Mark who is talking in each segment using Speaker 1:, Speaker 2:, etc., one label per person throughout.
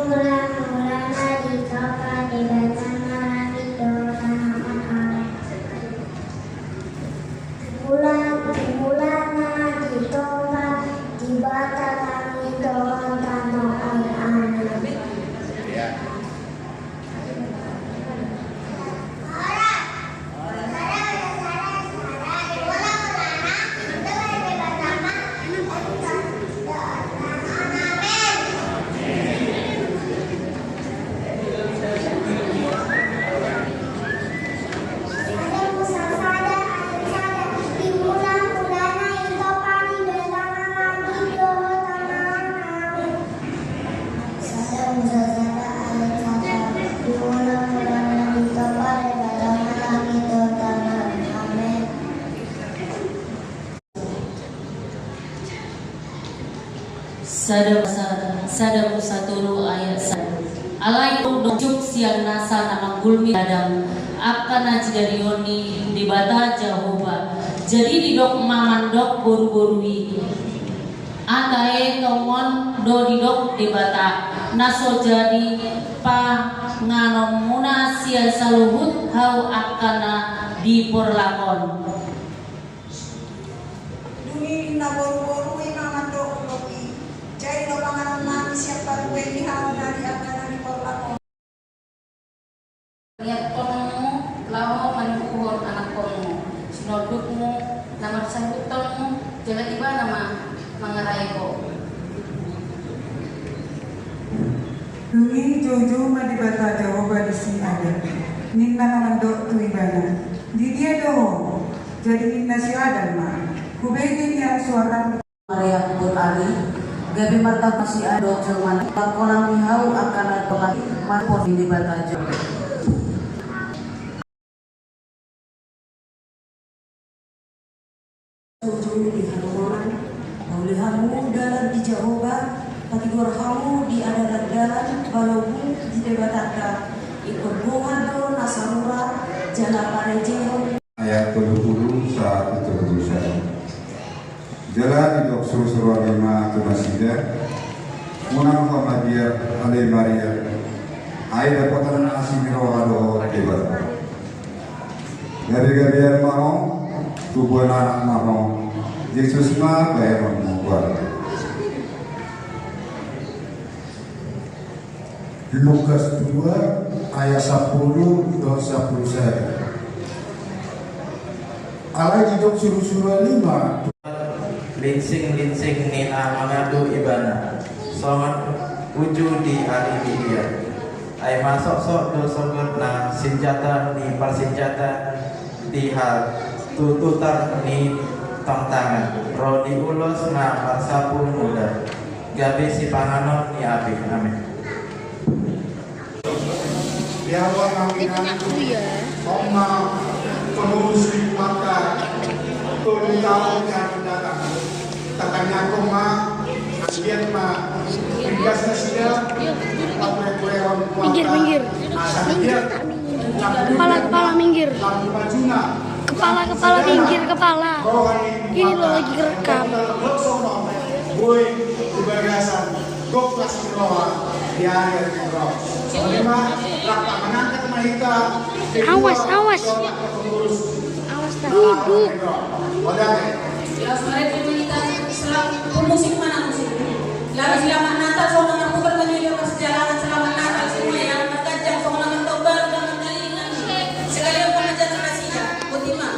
Speaker 1: Mula-mulana ditopa di batana gitu tanah. Mulana ditopa di batana gitu tanah.
Speaker 2: Sadamu saturu ayat satu. Alai dongcuk siang nasa nama gulmi dadam. Apa naji dari yoni di bata Jehovah. Jadi di dok mamandok boru-borui. Antae tomon do di dok di bata. Naso jadi pa nganomuna sia saluhut hau akana di porlakon.
Speaker 3: Dungi na boru-boru mamandok doki. Jadi lo panganan nami siapa gue di hal dari akana di porlakon.
Speaker 2: Lihat konomu, lao manukuhon anak konomu. Sinodukmu, nama sambutonmu, tiba-tiba nama mangaraiko.
Speaker 3: Dungi jojo madibata Jehovah di sini ada. Ninna namandok tu ibana. Di dia doh. Jadi ninna si Adam mah. Kubegin yang suara
Speaker 4: Maria pun ali. Gabi mata masih ada cuman pakonan mihau akan ada lagi maupun di bata Jehovah.
Speaker 5: Ujung di halaman, maulihamu dalam di Jehovah, pati gorhamu di adalah dalam, balaumu di debataka, ikut buhado nasarura, jana parejeho.
Speaker 6: Ayat 70 saat itu berusaha. Jalan di doksur surah 5 Tunasida, Munam Muhammadiyah Alai Maria, Aida Potaran Asim Rohado Debat. Gabi-gabian mau, tubuh anak mau, Yesus mah bayar membuat. Lukas 2 ayat 10 dan 11. Allah hidup suruh-suruh 5.
Speaker 7: Linsing-linsing nina mengadu ibana. Somat uju di hari dia. Ay masok-sok do sogot na senjata ni persenjata di hal tututar ni tangan. Rodi ulos na marsapu muda. Gabi si panganon ni api. Amin.
Speaker 6: Biawa kaminan Oma pengurus di mata Tuli tahun yang datang. Takanya koma Asian ma Ringkas nasinya
Speaker 1: Minggir. Kepala minggir. Kepala minggir, kepala. Ini lo lagi rekam.
Speaker 6: Boy kebergasan Gok plastik roha di akhir roh. Soalnya raka mengangkat mahita.
Speaker 1: Awas. Duduk.
Speaker 8: Musik mana musik? Lalu selamat Natal, soalnya aku bertanya dia pas jalanan selamat Natal semua yang berkacang, soalnya mentobar dan mengalingan. Sekali aku ajar kasihnya, Butima.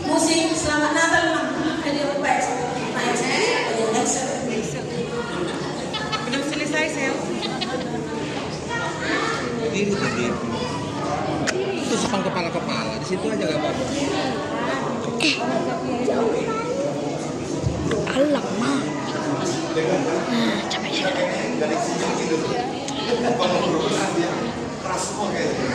Speaker 8: Musik selamat Natal memang ada upaya.
Speaker 3: Belum selesai sel.
Speaker 9: Tusukan kepala-kepala di situ aja gak apa-apa.
Speaker 1: Lama. Nah, capek sekali.
Speaker 6: Dari sini gitu. Kalau berurusan dia keras semua kayaknya.